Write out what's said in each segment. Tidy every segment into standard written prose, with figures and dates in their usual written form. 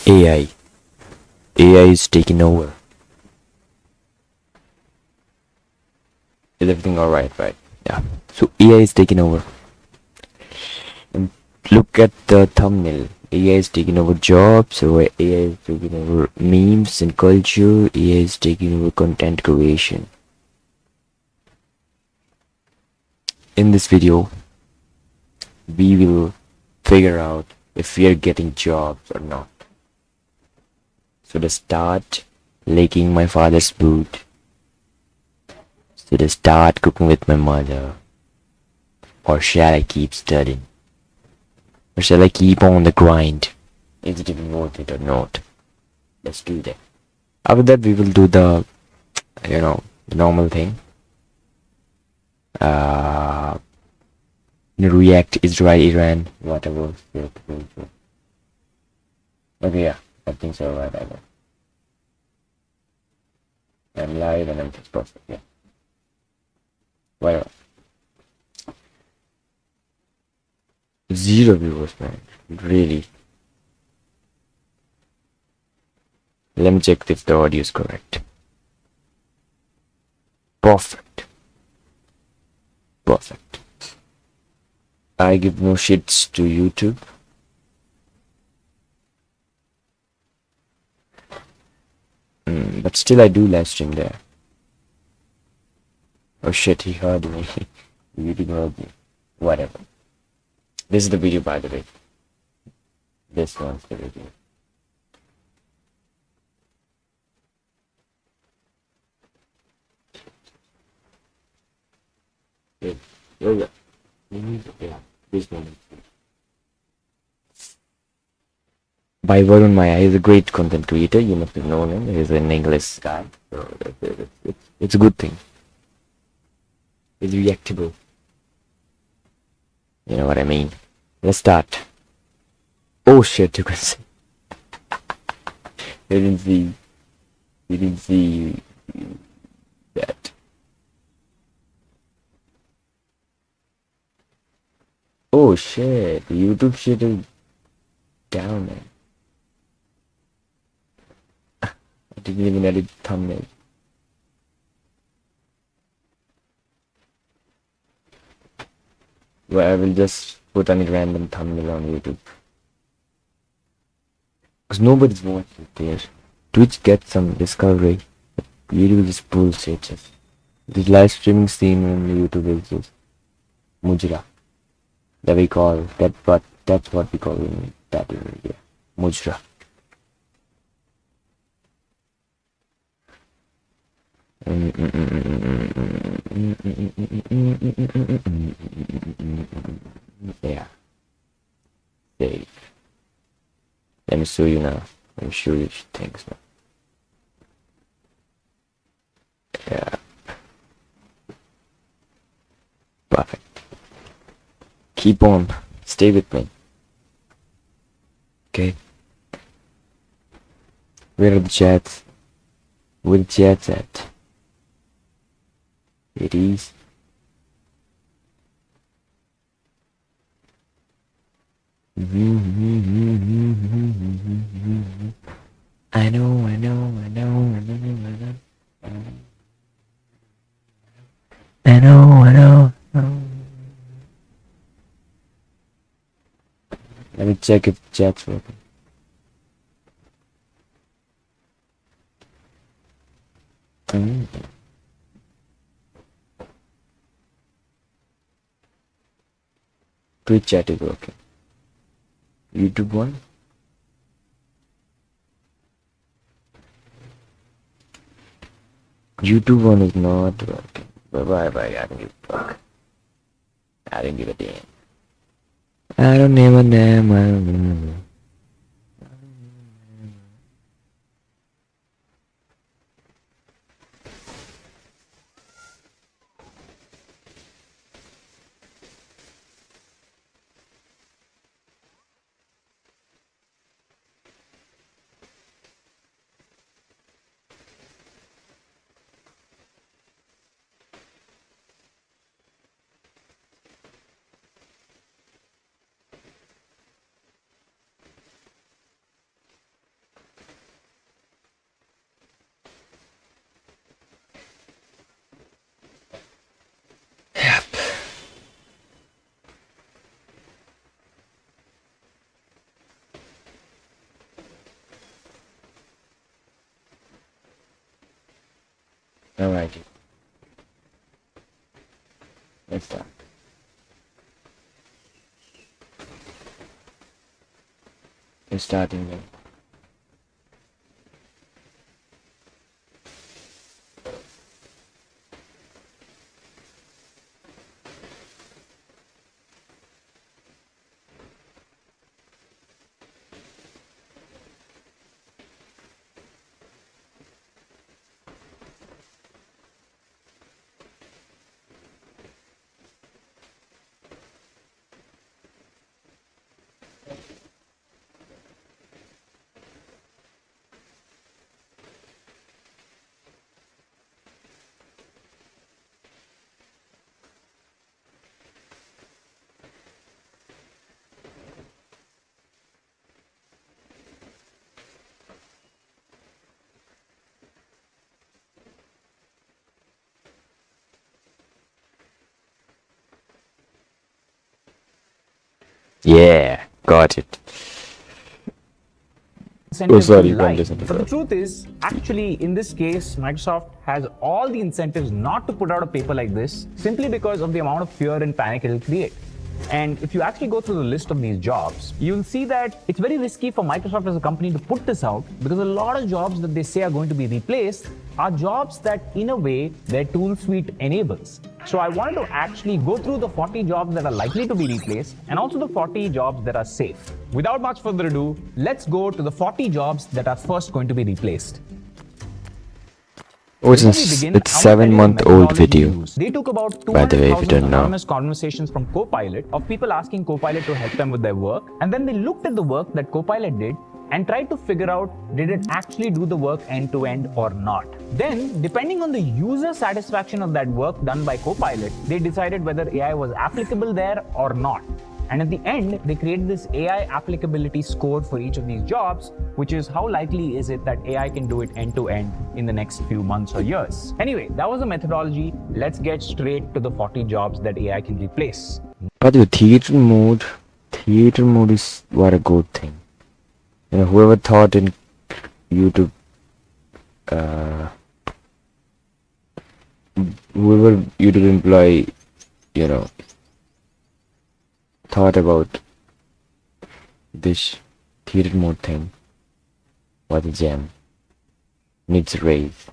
AI. AI is taking over. Is everything alright, right? Yeah. So AI is taking over. And look at the thumbnail. AI is taking over jobs, or AI is taking over memes and culture, AI is taking over content creation. In this video, we will figure out if we are getting jobs or not. So to start licking my father's boot. So to start cooking with my mother. Or shall I keep studying? Or shall I keep on the grind? Is it even worth it or not? Let's do that. After that, we will do the, the normal thing. Uh, React, Israel, Iran, whatever. Okay, yeah, I think so, right? I know. I'm live and I'm just perfect, yeah. Whatever. Zero viewers, man. Really. Let me check if the audio is correct. Perfect. Perfect. I give no shits to YouTube. But still I do live stream there. Oh shit, he heard me. YouTube heard me. Whatever. This is the video, by the way. This one's the video. Yeah. This one. By Varun Maya, he's a great content creator. You must have known him. He's an English guy. So it's a good thing. It's reactable. You know what I mean? Let's start. Oh shit, you can see. You didn't see that. Oh shit, the YouTube shit is down there. I didn't even edit the thumbnail. Well, I will just put any random thumbnail on YouTube. Because nobody's watching there. Twitch gets some discovery. YouTube is bullshit. This live streaming scene on YouTube is just mujra. That we call that's what we call that in India. Mujra. Yeah. Save. Let me show you now. Let me show you things now. Yeah. Perfect. Keep on. Stay with me. Okay. Where are the chats? Where the chats at? It is. I know. Let me check if the chat's working. Twitch chat is working. YouTube one. YouTube one is not working. Bye. I don't give a fuck. I don't give a damn. I don't give a damn. Alrighty. Let's start. It's starting then. Yeah, got it. Incentives sorry, to you can't lie. listen to But the that. truth is, actually, in this case, Microsoft has all the incentives not to put out a paper like this simply because of the amount of fear and panic it'll create. And if you actually go through the list of these jobs, you'll see that it's very risky for Microsoft as a company to put this out because a lot of jobs that they say are going to be replaced are jobs that, in a way, their tool suite enables. So I wanted to actually go through the 40 jobs that are likely to be replaced and also the 40 jobs that are safe. Without much further ado, let's go to the 40 jobs that are first going to be replaced. Oh, it's Before we begin, it's I want to tell you the 7-month-old methodology video. used. They took about By the way, if you 200,000 don't know. anonymous conversations from Copilot of people asking Copilot to help them with their work, and then they looked at the work that Copilot did and tried to figure out did it actually do the work end to end or not. Then, depending on the user satisfaction of that work done by Copilot, they decided whether AI was applicable there or not. And at the end, they created this AI applicability score for each of these jobs, which is how likely is it that AI can do it end to end in the next few months or years. Anyway, that was the methodology. Let's get straight to the 40 jobs that AI can replace. By the way, theater mode is what a good thing. You know, whoever thought in YouTube, whoever YouTube employee, you know, thought about this theater mode thing was a gem. Needs a raise.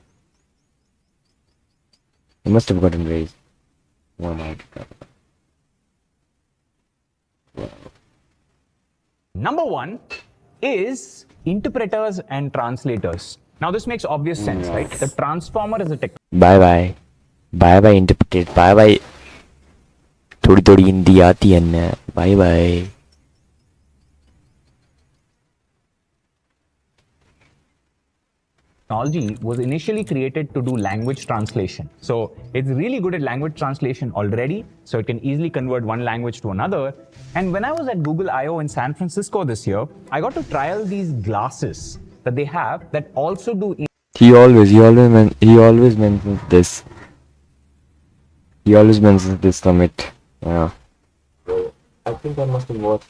He must have gotten raised. What am I talking about? Number one is interpreters and translators. Now, this makes obvious sense, right? The transformer is a technology. Bye bye interpreted. Bye bye. थोड़ी थोड़ी हिंदी आती है ना. Bye bye. Technology was initially created to do language translation. So it's really good at language translation already, so it can easily convert one language to another. And when I was at Google I/O in San Francisco this year, I got to trial these glasses that they have that also do. He always mentions this. He always mentions this summit. Yeah. I think I must have watched.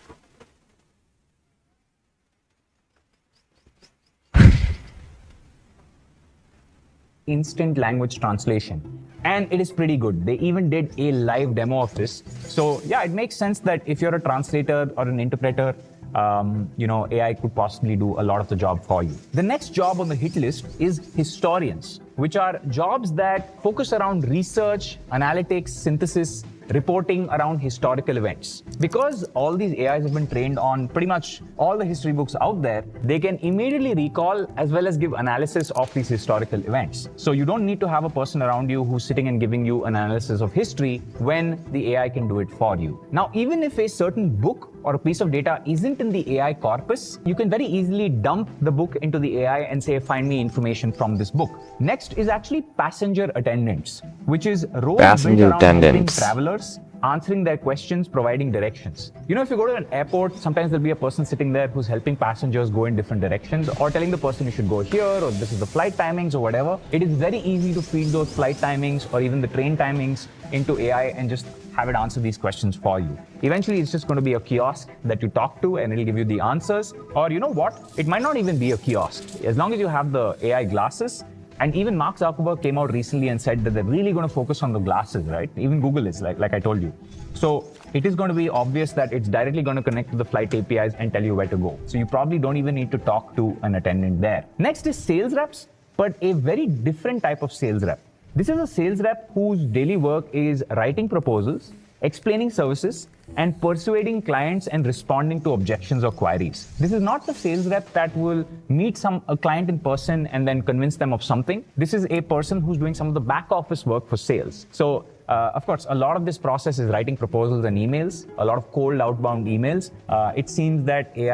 Instant language translation, and it is pretty good. They even did a live demo of this. So yeah, it makes sense that if you're a translator or an interpreter, AI could possibly do a lot of the job for you. The next job on the hit list is historians, which are jobs that focus around research, analytics, synthesis, reporting around historical events. Because all these AIs have been trained on pretty much all the history books out there, they can immediately recall as well as give analysis of these historical events. So you don't need to have a person around you who's sitting and giving you analysis of history when the AI can do it for you. Now, even if a certain book or a piece of data isn't in the AI corpus, you can very easily dump the book into the AI and say, find me information from this book. Next is actually passenger attendants, which is roles built around helping travelers, answering their questions, providing directions. You know, if you go to an airport, sometimes there'll be a person sitting there who's helping passengers go in different directions or telling the person you should go here or this is the flight timings or whatever. It is very easy to feed those flight timings or even the train timings into AI and just have it answer these questions for you. Eventually, it's just going to be a kiosk that you talk to and it'll give you the answers. Or you know what? It might not even be a kiosk. As long as you have the AI glasses, And even Mark Zuckerberg came out recently and said that they're really going to focus on the glasses, right? Even Google is, like I told you. So it is going to be obvious that it's directly going to connect to the flight APIs and tell you where to go. So you probably don't even need to talk to an attendant there. Next is sales reps, but a very different type of sales rep. This is a sales rep whose daily work is writing proposals, explaining services, and persuading clients and responding to objections or queries. This is not the sales rep that will meet a client in person and then convince them of something. This is a person who's doing some of the back office work for sales. So, of course, a lot of this process is writing proposals and emails, a lot of cold outbound emails. It seems that AI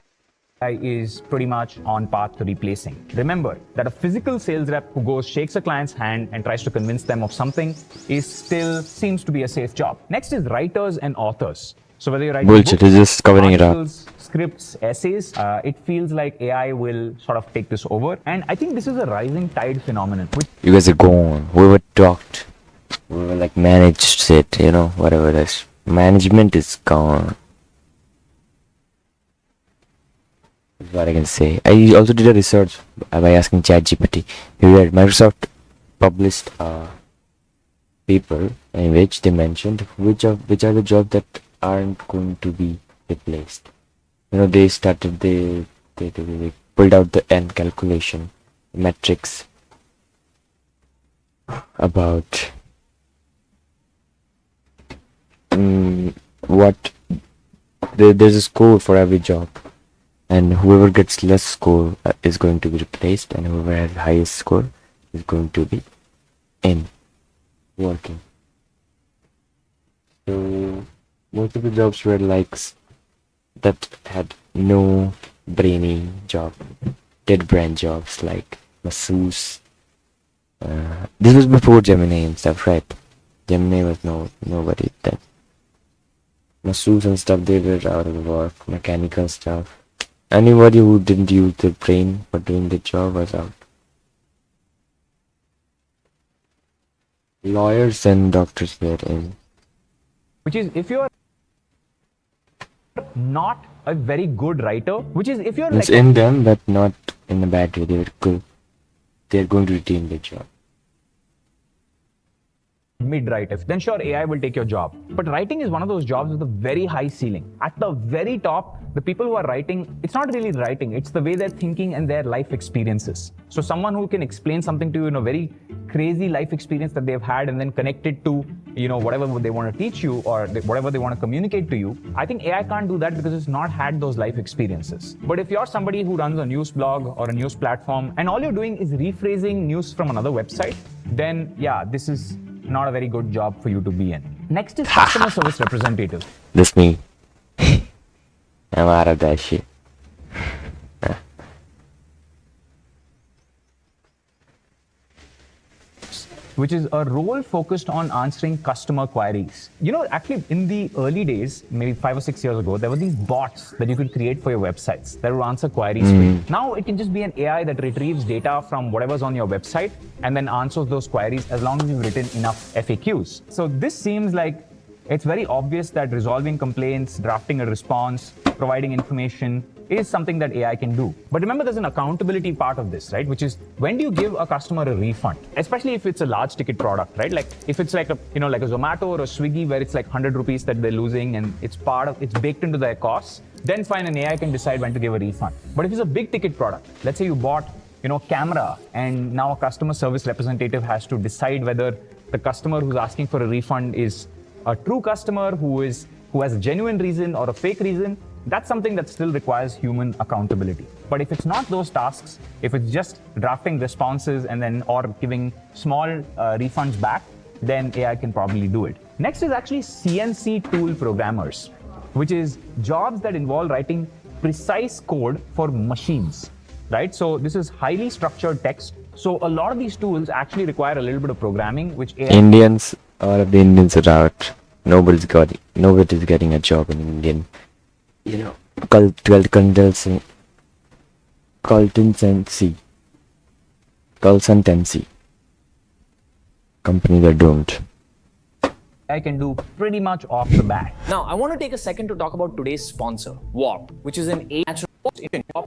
is pretty much on path to replacing. Remember that a physical sales rep who goes, shakes a client's hand and tries to convince them of something seems to be a safe job. Next is writers and authors. So whether you're writing Bullshit, books, he's just covering it up. articles, scripts, essays, it feels like AI will sort of take this over. And I think this is a rising tide phenomenon. You guys are gone. Whoever talked, whoever like managed it, whatever it is. Management is gone. That's what I can say. I also did a research by asking ChatGPT. Here, Microsoft published a paper in which they mentioned which are the jobs that aren't going to be replaced. They pulled out the end calculation metrics about there's a score for every job, and whoever gets less score is going to be replaced, and whoever has the highest score is going to be in working. So most of the jobs were that had no brainy job, dead brain jobs like masseuse. This was before Gemini and stuff, right? Gemini was nobody then. Masseuse and stuff, they were out of work. Mechanical stuff. Anybody who didn't use their brain for doing the job was out. Lawyers and doctors were in. Which is if you're not a very good writer, which is if you're It's in them, but not in a bad way. They were good. They're going to retain their job. mid-writer, then sure, AI will take your job. But writing is one of those jobs with a very high ceiling. At the very top, the people who are writing, it's not really writing, it's the way they're thinking and their life experiences. So someone who can explain something to you in a very crazy life experience that they've had and then connect it to, whatever they want to teach you or whatever they want to communicate to you. I think AI can't do that because it's not had those life experiences. But if you're somebody who runs a news blog or a news platform and all you're doing is rephrasing news from another website, then yeah, this is not a very good job for you to be in. Next is customer service representative. This me. I'm out of that shit. Which is a role focused on answering customer queries. Actually in the early days, maybe 5 or 6 years ago, there were these bots that you could create for your websites that would answer queries for you. Now it can just be an AI that retrieves data from whatever's on your website and then answers those queries as long as you've written enough FAQs. So this seems like it's very obvious that resolving complaints, drafting a response, providing information is something that AI can do. But remember, there's an accountability part of this, right? Which is, when do you give a customer a refund? Especially if it's a large ticket product, right? Like if it's like a Zomato or a Swiggy where it's like 100 rupees that they're losing and it's baked into their costs, then fine, an AI can decide when to give a refund. But if it's a big ticket product, let's say you bought, camera, and now a customer service representative has to decide whether the customer who's asking for a refund is a true customer who has a genuine reason or a fake reason. That's something that still requires human accountability. But if it's not those tasks, if it's just drafting responses or giving small refunds back, then AI can probably do it. Next is actually CNC tool programmers, which is jobs that involve writing precise code for machines, right? So this is highly structured text. So a lot of these tools actually require a little bit of programming, which AI... All of the Indians are out. Nobody's getting a job in Indian. Consultancy companies are doomed. I can do pretty much off the bat. Now, I want to take a second to talk about today's sponsor, Warp, which is an AI natural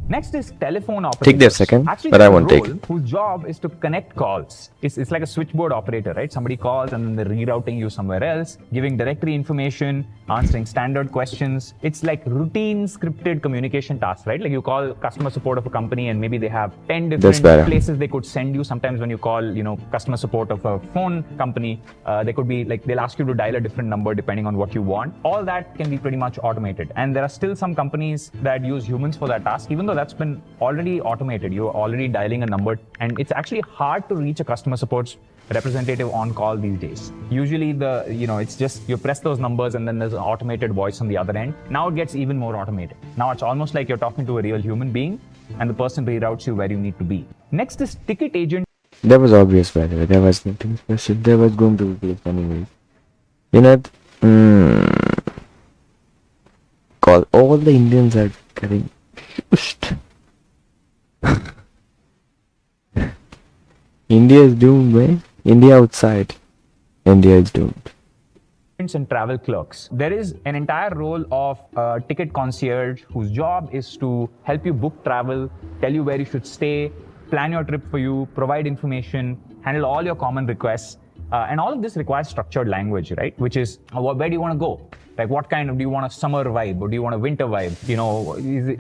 Next is telephone operators. Take their second, Actually, but there's I a won't take role it. whose job is to connect calls. It's like a switchboard operator, right? Somebody calls and then they're rerouting you somewhere else, giving directory information, answering standard questions. It's like routine scripted communication tasks, right? Like you call customer support of a company and maybe they have 10 That's different better. places they could send you. Sometimes when you call, customer support of a phone company, they could be like, they'll ask you to dial a different number depending on what you want. All that can be pretty much automated. And there are still some companies that use humans for that task, even though that's been already automated. You're already dialing a number, and it's actually hard to reach a customer support representative on call these days. Usually it's just you press those numbers and then there's an automated voice on the other end. Now it gets even more automated. Now it's almost like you're talking to a real human being and the person reroutes you where you need to be. Next is ticket agent. That was obvious, by the way. There was nothing special. There was going to be anyways. You know, call all the Indians are getting shushed. India is doomed, man. India outside. India is doomed. And travel clerks. There is an entire role of a ticket concierge whose job is to help you book travel, tell you where you should stay, plan your trip for you, provide information, handle all your common requests. And all of this requires structured language, right? Which is, where do you want to go? Like, what kind of, do you want a summer vibe or do you want a winter vibe?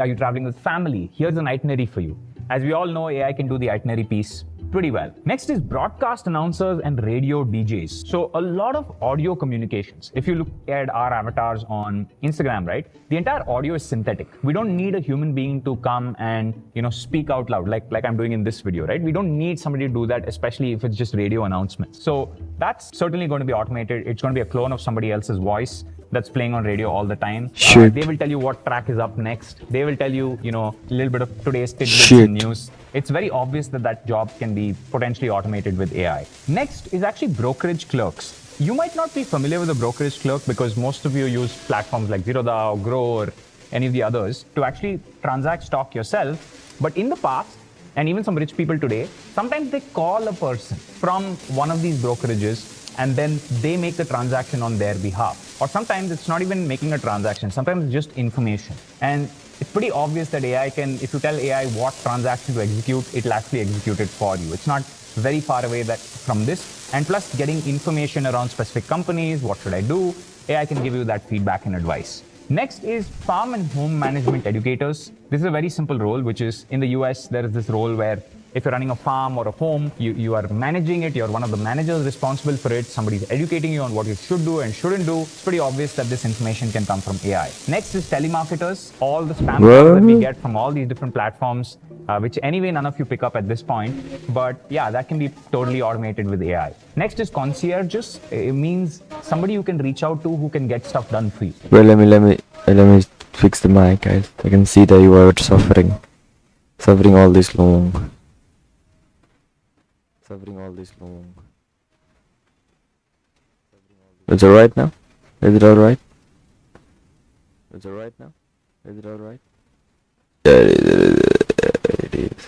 Are you traveling with family? Here's an itinerary for you. As we all know, AI can do the itinerary piece pretty well. Next is broadcast announcers and radio DJs. So a lot of audio communications. If you look at our avatars on Instagram, right, the entire audio is synthetic. We don't need a human being to come and speak out loud like I'm doing in this video, right? We don't need somebody to do that, especially if it's just radio announcements. So that's certainly going to be automated. It's going to be a clone of somebody else's voice that's playing on radio all the time. Shit. They will tell you what track is up next. They will tell you, a little bit of today's tidbits Shit. in news. It's very obvious that job can be potentially automated with AI. Next is actually brokerage clerks. You might not be familiar with a brokerage clerk because most of you use platforms like Zerodha, Grow, or any of the others to actually transact stock yourself. But in the past, and even some rich people today, sometimes they call a person from one of these brokerages and then they make the transaction on their behalf. Or sometimes it's not even making a transaction, sometimes it's just information. And it's pretty obvious that AI can, if you tell AI what transaction to execute, it'll actually execute it for you. It's not very far away from this. And plus, getting information around specific companies, what should I do? AI can give you that feedback and advice. Next is farm and home management educators. This is a very simple role, which is in the US, there is this role where if you're running a farm or a home, you are managing it, you're one of the managers responsible for it, somebody's educating you on what you should do and shouldn't do. It's pretty obvious that this information can come from AI. Next is telemarketers, all the spam calls that we get from all these different platforms, which anyway none of you pick up at this point. But yeah, that can be totally automated with AI. Next is concierges. It means somebody you can reach out to who can get stuff done for you. Well, let me fix the mic, guys. I can see that you are suffering all this long. It's alright now? Is it alright? Yeah, it is.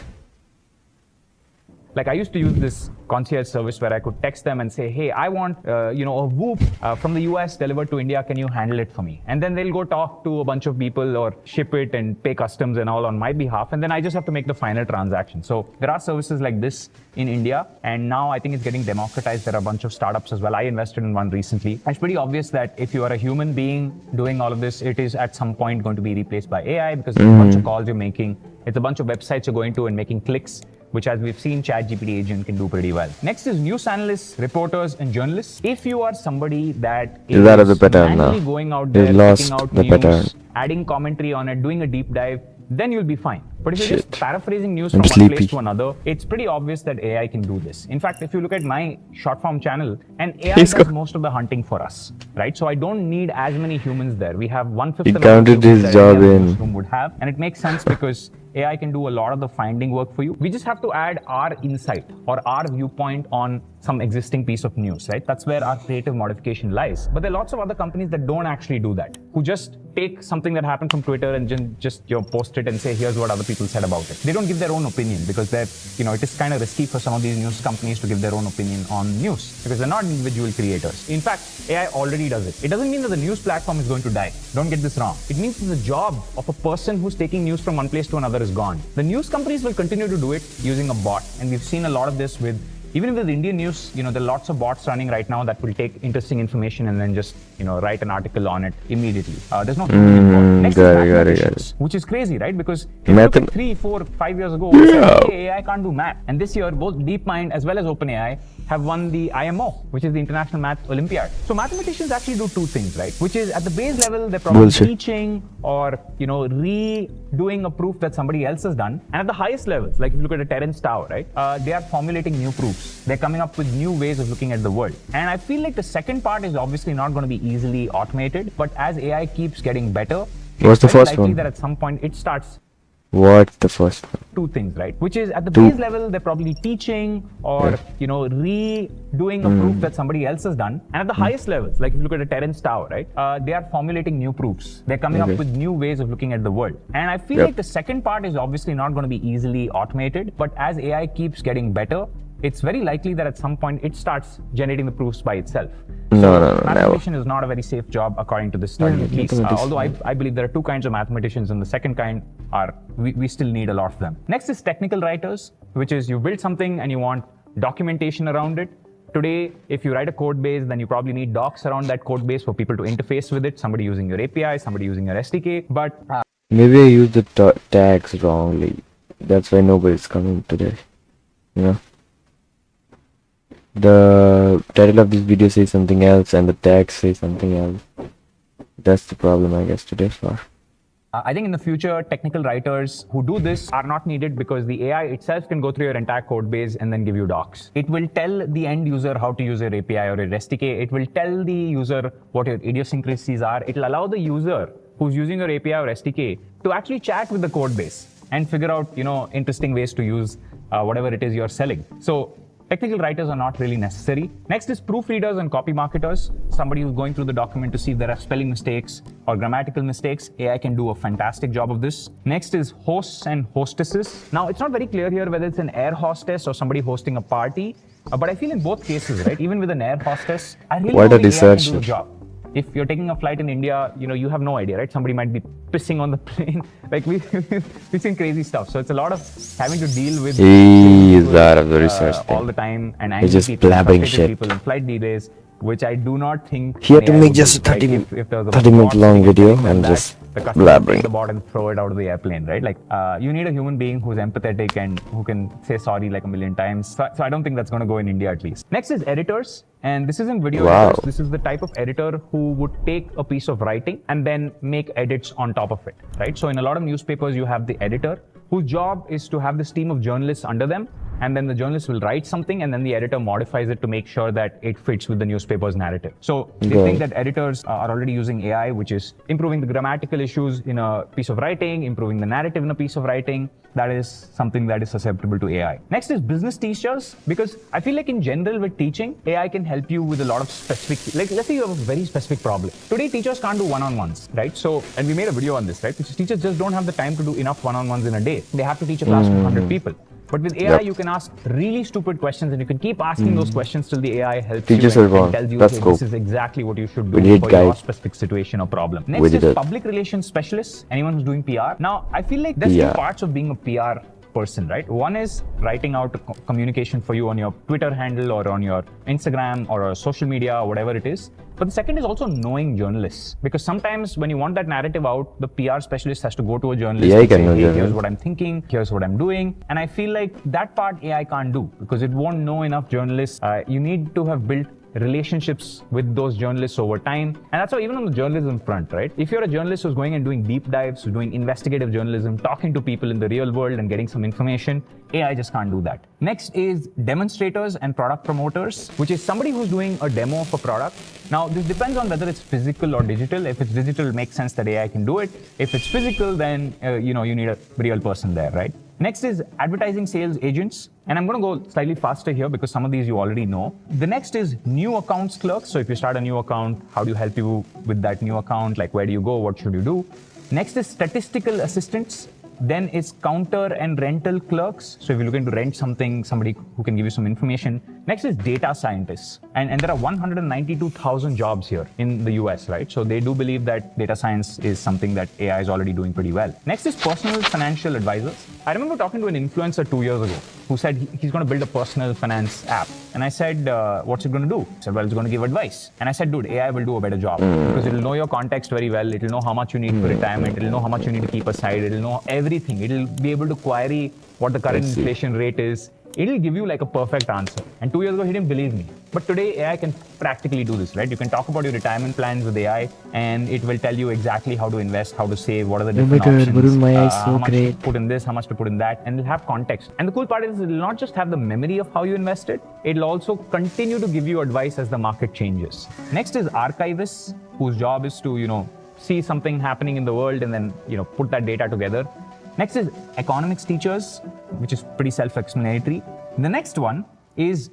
Like I used to use this concierge service where I could text them and say, hey, I want, a Whoop from the US delivered to India. Can you handle it for me? And then they'll go talk to a bunch of people or ship it and pay customs and all on my behalf. And then I just have to make the final transaction. So there are services like this in India. And now I think it's getting democratized. There are a bunch of startups as well. I invested in one recently. And it's pretty obvious that if you are a human being doing all of this, it is at some point going to be replaced by AI because it's a bunch of calls you're making. It's a bunch of websites you're going to and making clicks, which as we've seen, ChatGPT agent can do pretty well. Next is news analysts, reporters, and journalists. If you are somebody that is out of the pattern manually now. going out He's there, lost picking out the news, pattern. adding commentary on it, doing a deep dive, then you'll be fine. But if you're just Shit. paraphrasing news I'm from one sleepy. place to another, it's pretty obvious that AI can do this. In fact, if you look at my short form channel, and AI He's does got- most of the hunting for us, right? So I don't need as many humans there. We have 1/5 He the number of counted humans his that any job other in. newsroom would have, and it makes sense because AI can do a lot of the finding work for you. We just have to add our insight or our viewpoint on some existing piece of news, right? That's where our creative modification lies. But there are lots of other companies that don't actually do that, who just take something that happened from Twitter and just post it and say, here's what other people said about it. They don't give their own opinion because they're, it is kind of risky for some of these news companies to give their own opinion on news because they're not individual creators. In fact, AI already does it. It doesn't mean that the news platform is going to die. Don't get this wrong. It means that the job of a person who's taking news from one place to another is gone. The news companies will continue to do it using a bot, and we've seen a lot of this with even with Indian news. There are lots of bots running right now that will take interesting information and then just, write an article on it immediately. There's no human involved. Next is mathematicians, which is crazy, right? Because if you look at 3, 4, 5 years ago, we said, hey, AI can't do math. And this year, both DeepMind as well as OpenAI have won the IMO, which is the International Math Olympiad. So mathematicians actually do two things, right? Which is at the base level, they're probably teaching or, redoing a proof that somebody else has done. And at the highest levels, like if you look at a Terence Tao, right? They are formulating new proofs. They're coming up with new ways of looking at the world. And I feel like the second part is obviously not going to be easily automated, but as AI keeps getting better, what's the first one? That at some point it starts. What's the first one? Two things, right? Which is at the base level, they're probably teaching or, redoing a proof that somebody else has done. And at the highest levels, like if you look at a Terence Tao, right? They are formulating new proofs. They're coming up with new ways of looking at the world. And I feel like the second part is obviously not going to be easily automated, but as AI keeps getting better, it's very likely that at some point it starts generating the proofs by itself. No, mathematician is not a very safe job according to this study, at least. Although I believe there are two kinds of mathematicians, and the second kind are, we still need a lot of them. Next is technical writers, which is you build something and you want documentation around it. Today, if you write a code base, then you probably need docs around that code base for people to interface with it, somebody using your API, somebody using your SDK. But maybe I used the tags wrongly. That's why nobody's coming today. The title of this video says something else and the tag says something else. That's the problem, I guess, today far. I think in the future, technical writers who do this are not needed because the AI itself can go through your entire code base and then give you docs. It will tell the end user how to use your API or your SDK. It will tell the user what your idiosyncrasies are. It will allow the user who's using your API or SDK to actually chat with the code base and figure out, interesting ways to use whatever it is you're selling. So technical writers are not really necessary. Next is proofreaders and copy marketers. Somebody who's going through the document to see if there are spelling mistakes or grammatical mistakes. AI can do a fantastic job of this. Next is hosts and hostesses. Now, it's not very clear here whether it's an air hostess or somebody hosting a party, but I feel in both cases, right? Even with an air hostess, I really What don't a think AI can do the research. job. If you're taking a flight in India, you have no idea, right? Somebody might be pissing on the plane. Like we've seen crazy stuff. So it's a lot of having to deal with He's out of the research all thing. the time and He's angry just people, blabbering frustrated shit. people and flight delays, which I do not think He had to AI make would just do. a 30 Like if there was a 30 minute bot long sitting video like and that, just the customer would blabbering. take the bot and throw it out of the airplane, right? Like you need a human being who's empathetic and who can say sorry like a million times. So I don't think that's going to go in India at least. Next is editors. And this isn't video editors. This is the type of editor who would take a piece of writing and then make edits on top of it, right? So in a lot of newspapers, you have the editor whose job is to have this team of journalists under them. And then the journalist will write something and then the editor modifies it to make sure that it fits with the newspaper's narrative. So they think that editors are already using AI, which is improving the grammatical issues in a piece of writing, improving the narrative in a piece of writing. That is something that is susceptible to AI. Next is business teachers, because I feel like in general with teaching, AI can help you with a lot of specific, like let's say you have a very specific problem. Today, teachers can't do one-on-ones, right? So, and we made a video on this, right? Which is teachers just don't have the time to do enough one-on-ones in a day. They have to teach a class of 100 people. But with AI, you can ask really stupid questions and you can keep asking those questions till the AI helps Teachers you are and tells you, That's okay, cool. this is exactly what you should We do did, for your guys. specific situation or problem. We Next did is it. public relations specialists, anyone who's doing PR. Now, I feel like there's two PR. parts of being a PR person, right? One is writing out communication for you on your Twitter handle or on your Instagram or social media or whatever it is. But the second is also knowing journalists, because sometimes when you want that narrative out, the PR specialist has to go to a journalist and say, hey, here's what I'm thinking, here's what I'm doing. And I feel like that part AI can't do because it won't know enough journalists. You need to have built relationships with those journalists over time. And that's why even on the journalism front, right? If you're a journalist who's going and doing deep dives, who's doing investigative journalism, talking to people in the real world and getting some information, AI just can't do that. Next is demonstrators and product promoters, which is somebody who's doing a demo of a product. Now, this depends on whether it's physical or digital. If it's digital, it makes sense that AI can do it. If it's physical, then you need a real person there, right? Next is advertising sales agents. And I'm going to go slightly faster here because some of these you already know. The next is new accounts clerks. So if you start a new account, how do you help you with that new account? Like where do you go? What should you do? Next is statistical assistants. Then is counter and rental clerks. So if you're looking to rent something, somebody who can give you some information. Next is data scientists. And there are 192,000 jobs here in the US, right? So they do believe that data science is something that AI is already doing pretty well. Next is personal financial advisors. I remember talking to an influencer 2 years ago who said he's going to build a personal finance app. And I said, what's it going to do? He said, well, it's going to give advice. And I said, dude, AI will do a better job because it'll know your context very well. It'll know how much you need for retirement. It'll know how much you need to keep aside. It'll know everything. It'll be able to query what the current inflation rate is. It'll give you like a perfect answer. And 2 years ago, he didn't believe me. But today, AI can practically do this, right? You can talk about your retirement plans with AI, and it will tell you exactly how to invest, how to save, what are the different options, how much to put in this, how much to put in that, and it'll have context. And the cool part is it'll not just have the memory of how you invested, it'll also continue to give you advice as the market changes. Next is archivists, whose job is to, see something happening in the world and then, put that data together. Next is economics teachers, which is pretty self-explanatory. The next one is...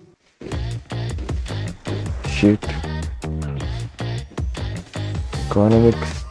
Shoot. Economics.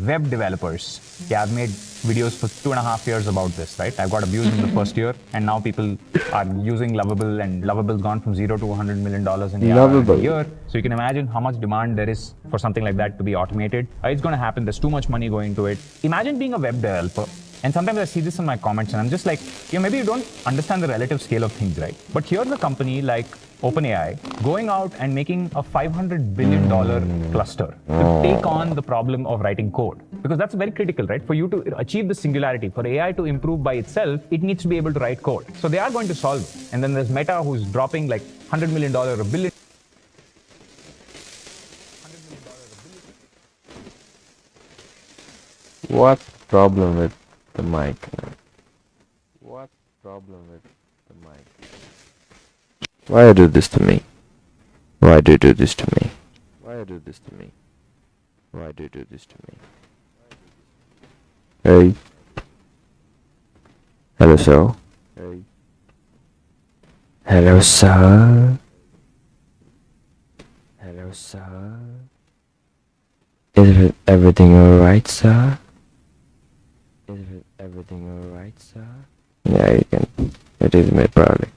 Web developers. Yeah, I've made videos for 2.5 years about this, right? I got abused in the first year, and now people are using Lovable, and Lovable's gone from $0 to $100 million in a year. So you can imagine how much demand there is for something like that to be automated. It's going to happen. There's too much money going to it. Imagine being a web developer. And sometimes I see this in my comments, and I'm just like, maybe you don't understand the relative scale of things, right? But here's a company like OpenAI going out and making a $500 billion cluster to take on the problem of writing code. Because that's very critical, right? For you to achieve the singularity, for AI to improve by itself, it needs to be able to write code. So they are going to solve it. And then there's Meta, who's dropping like $100 million or $1 billion. What problem with the mic? What problem with the mic? Why you do this to me? Why do you do this to me? Why you do this to me? Why do you do this to me? Hey. Hello, sir. Hey. Hello, sir. Hello, sir. Is everything alright, sir? Is everything alright, sir? Yeah, you can. It is made proudly.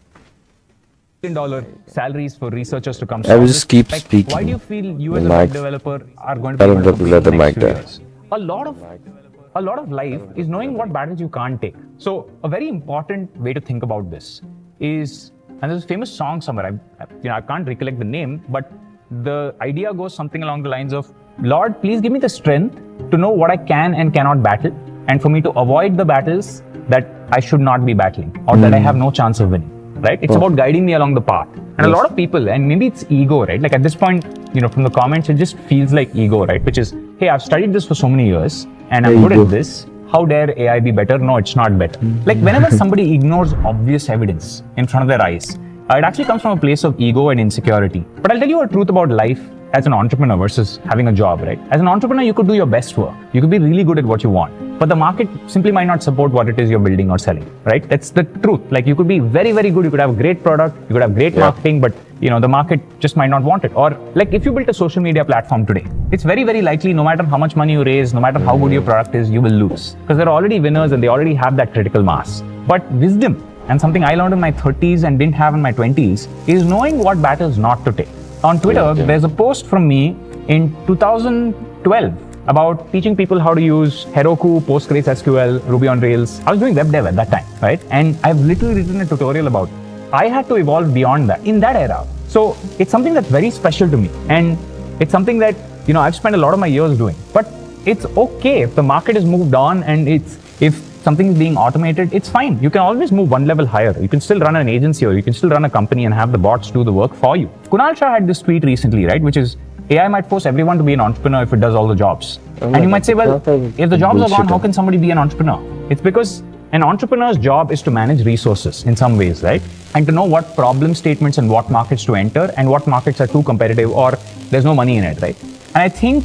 $1 salaries for researchers to come. I will just keep speaking. Why do you feel you as a web developer are going to be able to compete in the next few years? A lot of life is knowing what battles you can't take. So a very important way to think about this is, and there's a famous song somewhere, I can't recollect the name, but the idea goes something along the lines of, Lord, please give me the strength to know what I can and cannot battle, and for me to avoid the battles that I should not be battling or that I have no chance of winning. Right? It's about guiding me along the path. And a lot of people, and maybe it's ego, right? Like at this point, from the comments, it just feels like ego, right? Which is, hey, I've studied this for so many years and I'm good at this. How dare AI be better? No, it's not better. Like whenever somebody ignores obvious evidence in front of their eyes, it actually comes from a place of ego and insecurity. But I'll tell you a truth about life as an entrepreneur versus having a job, right? As an entrepreneur, you could do your best work. You could be really good at what you want. But the market simply might not support what it is you're building or selling, right? That's the truth. Like you could be very, very good. You could have a great product. You could have great marketing, but the market just might not want it. Or like if you built a social media platform today, it's very, very likely no matter how much money you raise, no matter how good your product is, you will lose. Because there are already winners and they already have that critical mass. But wisdom, and something I learned in my 30s and didn't have in my 20s, is knowing what battles not to take. On Twitter, there's a post from me in 2012 about teaching people how to use Heroku, PostgreSQL, Ruby on Rails. I was doing web dev at that time, right? And I've literally written a tutorial about it. I had to evolve beyond that, in that era. So it's something that's very special to me. And it's something that, I've spent a lot of my years doing. But it's okay if the market has moved on and if something is being automated, it's fine. You can always move one level higher. You can still run an agency or you can still run a company and have the bots do the work for you. Kunal Shah had this tweet recently, right? Which is, AI might force everyone to be an entrepreneur if it does all the jobs. And you might say, well, if the jobs are gone, how can somebody be an entrepreneur? It's because an entrepreneur's job is to manage resources in some ways, right? And to know what problem statements and what markets to enter and what markets are too competitive or there's no money in it, right? And I think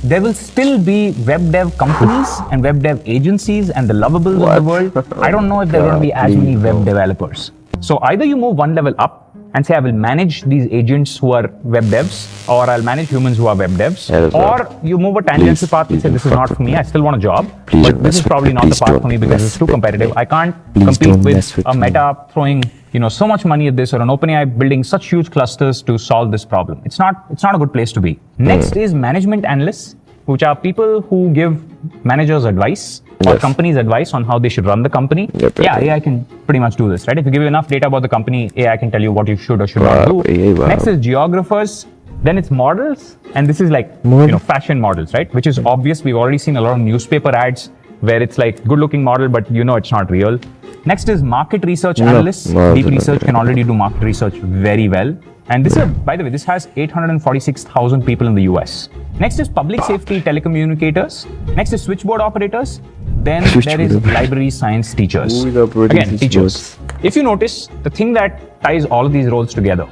there will still be web dev companies and web dev agencies and the lovables of the world. I don't know if there are going to be as many web developers. So either you move one level up and say, I will manage these agents who are web devs, or I'll manage humans who are web devs, or you move a tangential path and say, this is not for me, I still want a job, but this is probably not the path for me because it's too competitive. I can't compete with a Meta throwing so much money at this, or an OpenAI building such huge clusters to solve this problem. It's not a good place to be. Next is management analysts, which are people who give managers advice or companies advice on how they should run the company. Yeah, AI can pretty much do this, right? If you give enough data about the company, AI can tell you what you should or should not do. Next is geographers. Then it's models, and this is like fashion models, right? Which is obvious. We've already seen a lot of newspaper ads where it's like good-looking model, but it's not real. Next is market research analysts. Deep Research can already do market research very well. And this is, by the way, this has 846,000 people in the US. Next is public safety telecommunicators. Next is switchboard operators. Then there is library science teachers. Again, teachers. If you notice, the thing that ties all of these roles together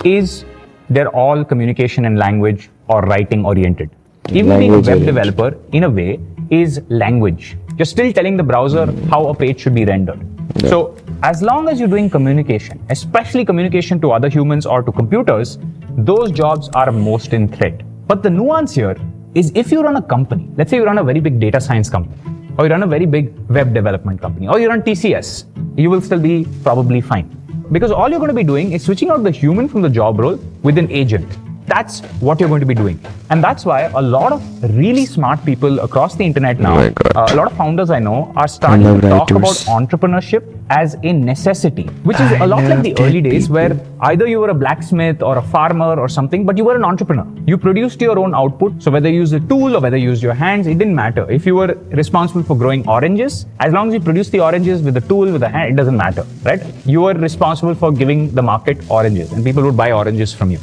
is they're all communication and language or writing oriented. Even being a web developer, in a way, is language. You're still telling the browser how a page should be rendered. So as long as you're doing communication, especially communication to other humans or to computers, those jobs are most in threat. But the nuance here is if you run a company, let's say you run a very big data science company, or you run a very big web development company, or you run TCS, you will still be probably fine. Because all you're going to be doing is switching out the human from the job role with an agent. That's what you're going to be doing. And that's why a lot of really smart people across the internet now, a lot of founders I know, are starting to talk about entrepreneurship as a necessity, which is a lot like the early days where either you were a blacksmith or a farmer or something, but you were an entrepreneur. You produced your own output. So whether you used a tool or whether you used your hands, it didn't matter. If you were responsible for growing oranges, as long as you produced the oranges with a tool, with a hand, it doesn't matter, right? You were responsible for giving the market oranges and people would buy oranges from you.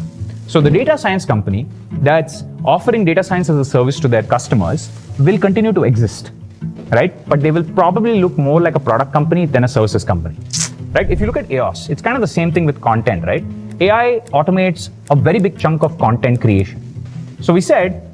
So the data science company that's offering data science as a service to their customers will continue to exist, right? But they will probably look more like a product company than a services company, right? If you look at EOS, it's kind of the same thing with content, right? AI automates a very big chunk of content creation. So we said,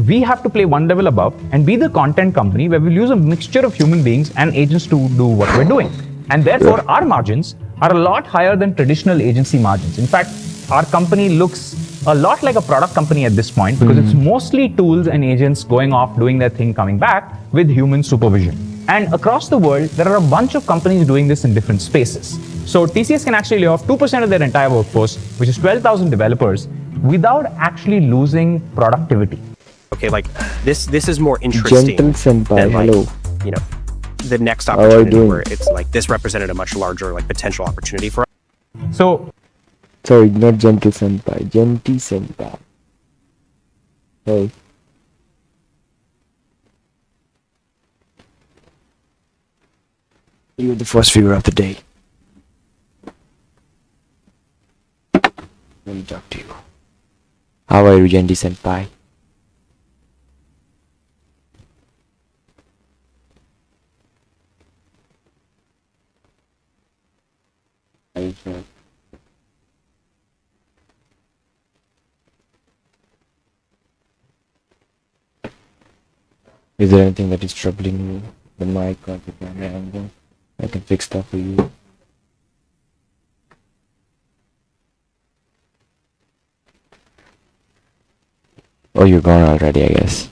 we have to play one level above and be the content company where we'll use a mixture of human beings and agents to do what we're doing. And therefore, our margins are a lot higher than traditional agency margins. In fact, our company looks a lot like a product company at this point because it's mostly tools and agents going off, doing their thing, coming back with human supervision. And across the world, there are a bunch of companies doing this in different spaces. So TCS can actually lay off 2% of their entire workforce, which is 12,000 developers, without actually losing productivity. Okay, like this is more interesting Gentle senpai, than like, hello. The next opportunity where it's like this represented a much larger like potential opportunity for us. So Sorry, not gentle senpai, genty senpai. Hey. You're the first viewer of the day. Let me talk to you. How are you, genty senpai? Are you sure? Is there anything that is troubling you? The mic or the camera angle? I can fix that for you. Oh, you're gone already, I guess.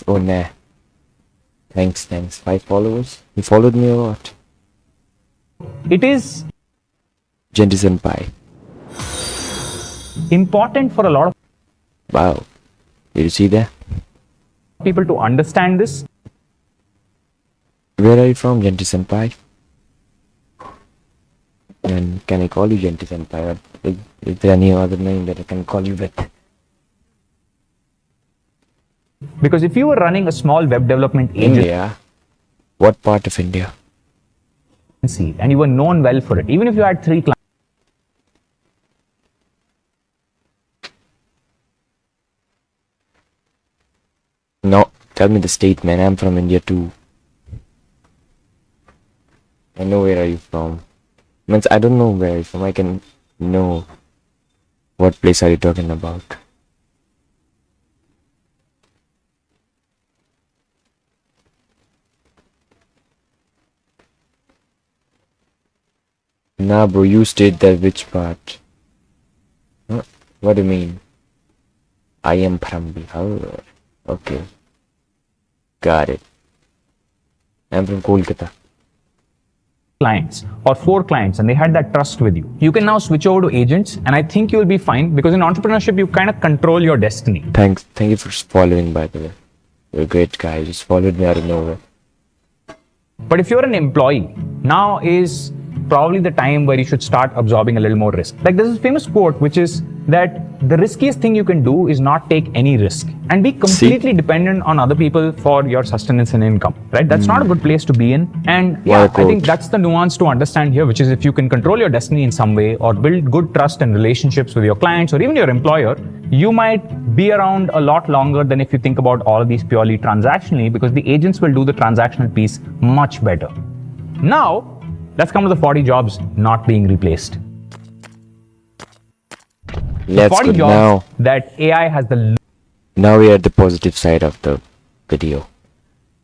Oh nah. Thanks. 5 followers? You followed me or what? it is Genty senpai. important for a lot of Wow. Did you see that? people to understand this. Where are you from, Genty senpai? And can I call you Genty senpai? Or is there any other name that I can call you with? Because if you were running a small web development India? What part of India? agency and you were known well for it, even if you had 3 clients, No, tell me the state, man. I'm from India too. I know where are you from. Means I don't know where you're from. I can know what place are you talking about. Nah, bro, you state that which part? Huh? What do you mean? I am from Bihar. Okay, got it. I'm from Kolkata. Clients or 4 clients and they had that trust with you. You can now switch over to agents and I think you'll be fine because in entrepreneurship, you kind of control your destiny. Thank you for following, by the way. You're a great guy. You just followed me out of nowhere. But if you're an employee, now is probably the time where you should start absorbing a little more risk. Like there's this famous quote, which is that the riskiest thing you can do is not take any risk and be completely dependent on other people for your sustenance and income, right? That's not a good place to be in. And yeah, I think that's the nuance to understand here, which is if you can control your destiny in some way or build good trust and relationships with your clients or even your employer, you might be around a lot longer than if you think about all of these purely transactionally, because the agents will do the transactional piece much better. Now, let's come to the 40 jobs not being replaced. Let's 40 go jobs now. that AI has the Now we are at the positive side of the video.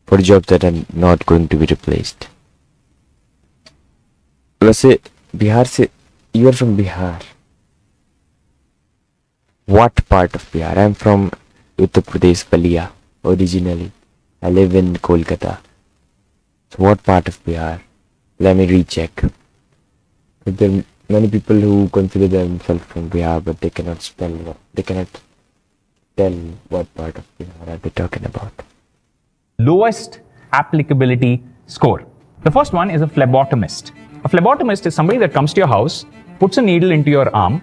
40 jobs that are not going to be replaced. वैसे बिहार से, you are from Bihar. What part of Bihar? I'm from Uttar Pradesh, Balia, originally. I live in Kolkata. So what part of Bihar? Let me recheck. There are many people who consider themselves from Bihar, but they cannot tell what part of Bihar are they talking about. lowest applicability score. The first one is a phlebotomist. A phlebotomist is somebody that comes to your house, puts a needle into your arm,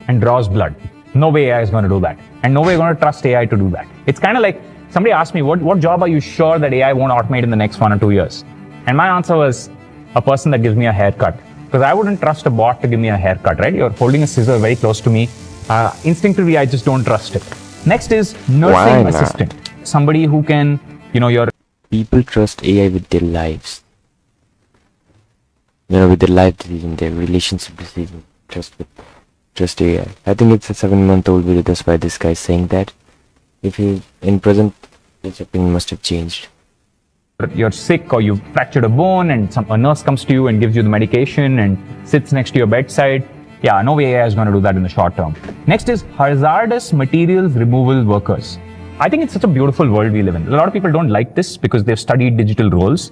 and draws blood. No way AI is going to do that. And no way you're going to trust AI to do that. It's kind of like somebody asked me, what job are you sure that AI won't automate in the next 1 or 2 years? And my answer was a person that gives me a haircut. Because I wouldn't trust a bot to give me a haircut, right? You're holding a scissor very close to me. Instinctively, I just don't trust it. Next is nursing assistant. Somebody who can, your People trust AI with their lives. With their life decision, their relationship decision. Trust AI. I think it's a 7-month-old video. That's why this guy is saying that. If he in present, his opinion must have changed. you're sick or you've fractured a bone and a nurse comes to you and gives you the medication and sits next to your bedside. Yeah, no way AI is going to do that in the short term. Next is hazardous materials removal workers. I think it's such a beautiful world we live in. A lot of people don't like this because they've studied digital roles.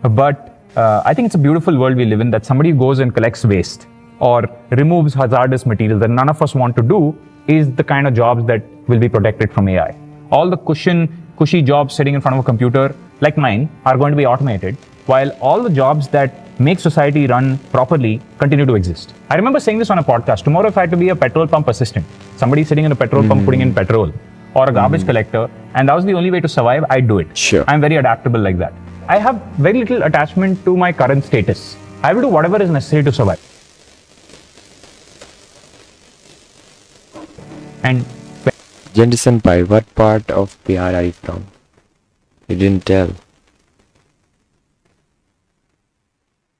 But I think it's a beautiful world we live in that somebody goes and collects waste or removes hazardous materials that none of us want to do is the kind of jobs that will be protected from AI. All the cushy jobs sitting in front of a computer like mine are going to be automated, while all the jobs that make society run properly continue to exist. I remember saying this on a podcast. Tomorrow, if I had to be a petrol pump assistant, somebody sitting in a petrol pump putting in petrol, or a garbage collector, and that was the only way to survive, I'd do it. Sure. I'm very adaptable like that. I have very little attachment to my current status. I will do whatever is necessary to survive. And Jendy Senpai, what part of Bihar are you from? You didn't tell.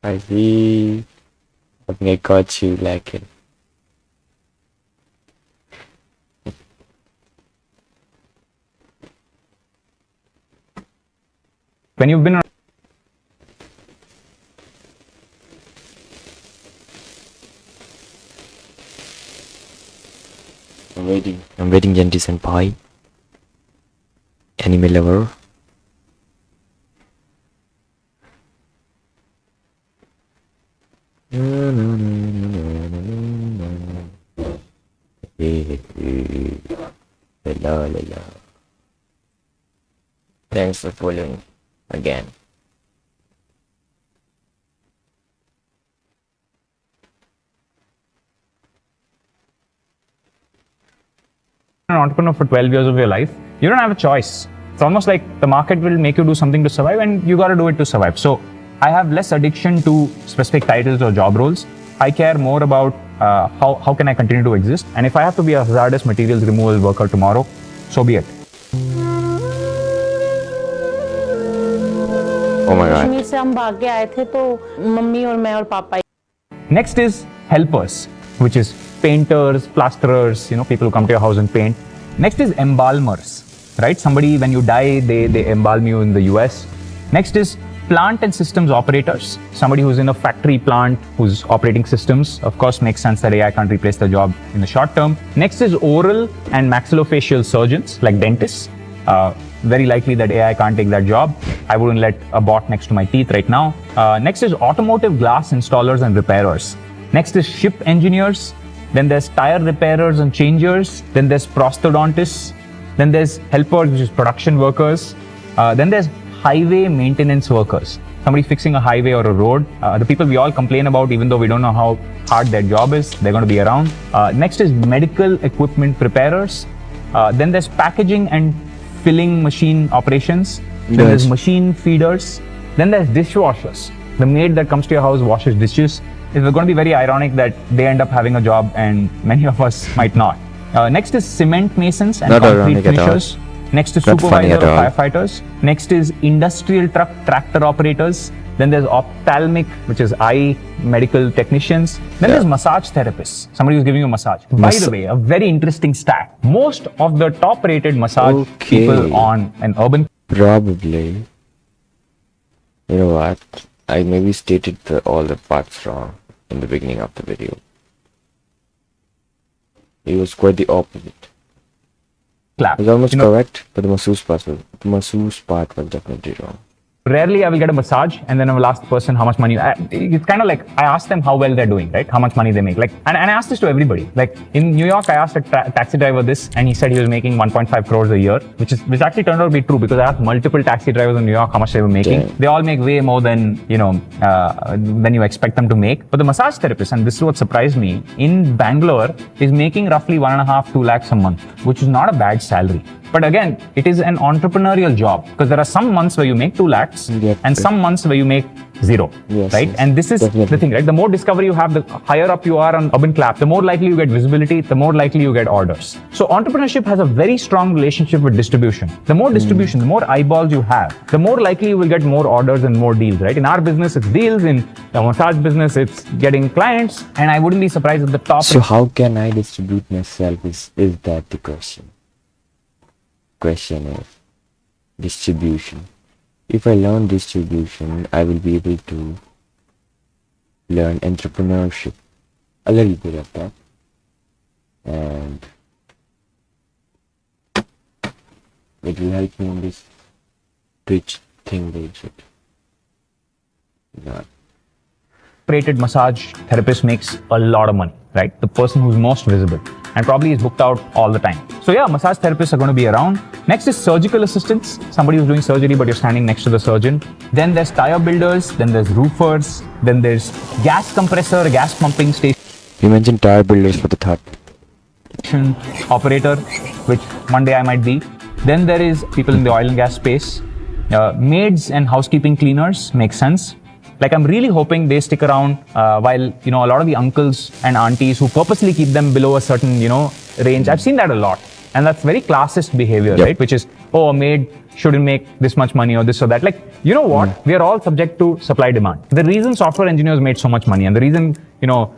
I see. I think I got you like it. when you've been I'm waiting, Jendy Senpai. Anime lover. Hello. Thanks for following again. an entrepreneur for 12 years of your life, you don't have a choice. It's almost like the market will make you do something to survive and you got to do it to survive. So I have less addiction to specific titles or job roles. I care more about how can I continue to exist. And if I have to be a hazardous materials removal worker tomorrow, so be it. Oh my God. Kashmir से हम भाग के आए थे तो mummy और मैं और पापा. Next is helpers, which is painters, plasterers, people who come to your house and paint. Next is embalmers, right? Somebody, when you die, they embalm you in the US. Next is plant and systems operators. Somebody who's in a factory plant, who's operating systems. Of course, makes sense that AI can't replace the job in the short term. Next is oral and maxillofacial surgeons, like dentists. Very likely that AI can't take that job. I wouldn't let a bot next to my teeth right now. Next is automotive glass installers and repairers. Next is ship engineers. Then there's tire repairers and changers. Then there's prosthodontists. Then there's helpers, which is production workers. Then there's highway maintenance workers. Somebody fixing a highway or a road. The people we all complain about, even though we don't know how hard their job is, they're going to be around. Next is medical equipment preparers. Then there's packaging and filling machine operations. Then Yes. there's machine feeders. Then there's dishwashers. The maid that comes to your house washes dishes. It's going to be very ironic that they end up having a job and many of us might not. Next is cement masons and Not concrete ironic at all. finishers. Next is Not funny supervisor at or all. firefighters. Next is industrial truck tractor operators. Then there's ophthalmic, which is eye medical technicians. Then there's massage therapists, somebody who's giving you a massage. By the way, a very interesting stat. Most of the top rated massage Okay. people on an urban Probably. You know what? I maybe stated all the parts wrong in the beginning of the video. It was quite the opposite. clap. It was almost You know, correct, but the masseuse part was definitely wrong. Rarely I will get a massage and then I will ask the person how much money. It's kind of like I ask them how well they're doing, right? How much money they make. Like, and I asked this to everybody. Like in New York, I asked a taxi driver this, and he said he was making 1.5 crores a year, which actually turned out to be true because I asked multiple taxi drivers in New York how much they were making. Damn. They all make way more than than you expect them to make. But the massage therapist, and this is what surprised me, in Bangalore is making roughly 1.5-2 lakhs a month, which is not a bad salary. But again, it is an entrepreneurial job because there are some months where you make 2 lakhs Yep. and some months where you make 0, Yes, right? yes, And this is definitely. the thing, right? The more discovery you have, the higher up you are on Urban Clap, the more likely you get visibility, the more likely you get orders. So entrepreneurship has a very strong relationship with distribution. The more distribution, the more eyeballs you have, the more likely you will get more orders and more deals, right? In our business, it's deals. In the massage business, it's getting clients. And I wouldn't be surprised if the top So how can I distribute myself? Is that the question? Question is distribution. If I learn distribution, I will be able to learn entrepreneurship, a little bit of that, and it will help me in this Twitch thing they should. Yeah. rated massage therapist makes a lot of money, right? The person who's most visible and probably is booked out all the time. So yeah, massage therapists are going to be around. Next is surgical assistants, somebody who's doing surgery but you're standing next to the surgeon. Then there's tire builders, then there's roofers, then there's gas compressor, gas pumping station You mentioned tire builders for the third. operator, which one day I might be. Then there is people in the oil and gas space. Maids and housekeeping cleaners make sense. Like I'm really hoping they stick around while, a lot of the uncles and aunties who purposely keep them below a certain, range. I've seen that a lot. And that's very classist behavior, Yep. right? Which is, a maid shouldn't make this much money or this or that. Like, you know what? We are all subject to supply demand. The reason software engineers made so much money and the reason,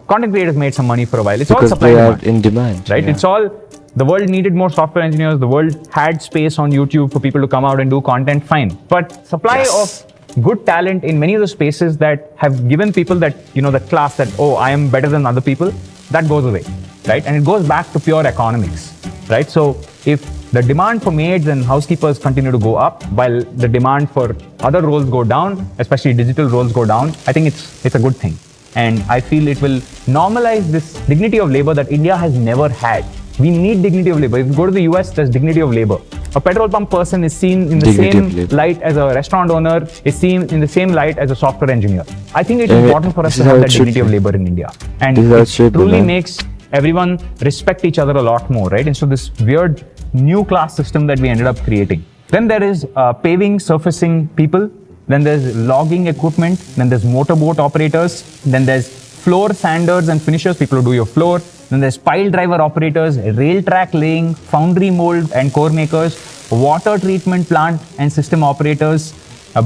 content creators made some money for a while, it's all Because supply they are demand. in demand. Right? yeah. It's all, the world needed more software engineers. The world had space on YouTube for people to come out and do content, fine. But supply Yes. of good talent in many of the spaces that have given people that, the class that, I am better than other people, that goes away, right? And it goes back to pure economics, right? So if the demand for maids and housekeepers continue to go up while the demand for other roles go down, especially digital roles go down, I think it's a good thing. And I feel it will normalize this dignity of labor that India has never had. We need dignity of labor. If you go to the US, there's dignity of labor. A petrol pump person is seen in the Dignity of same labor. light as a restaurant owner, is seen in the same light as a software engineer. I think it's Yeah, important for us this to is have how that it should dignity of be. labor in India. And This is how it it should be, truly man. makes everyone respect each other a lot more, right? And so this weird new class system that we ended up creating. Then there is paving, surfacing people. Then there's logging equipment. Then there's motorboat operators. Then there's floor sanders and finishers, people who do your floor. Then there's pile driver operators, rail track laying, foundry mold and core makers, water treatment plant and system operators,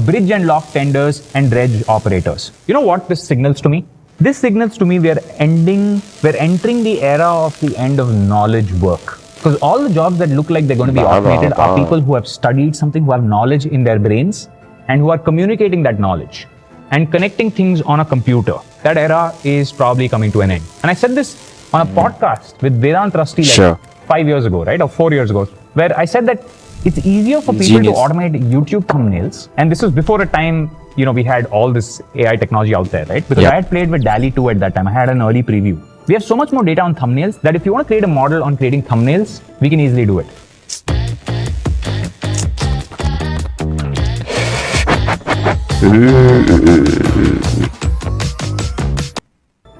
bridge and lock tenders, and dredge operators. You know what this signals to me? This signals to me we're entering the era of the end of knowledge work. Because all the jobs that look like they're going to be automated are people who have studied something, who have knowledge in their brains, and who are communicating that knowledge and connecting things on a computer. That era is probably coming to an end. And I said this on a podcast with Vedant Rusty like 5 years ago, right? Or 4 years ago, where I said that it's easier for people to automate YouTube thumbnails. And this was before a time, we had all this AI technology out there, right? Because I had played with DALL-E 2 at that time. I had an early preview. We have so much more data on thumbnails that if you want to create a model on creating thumbnails, we can easily do it.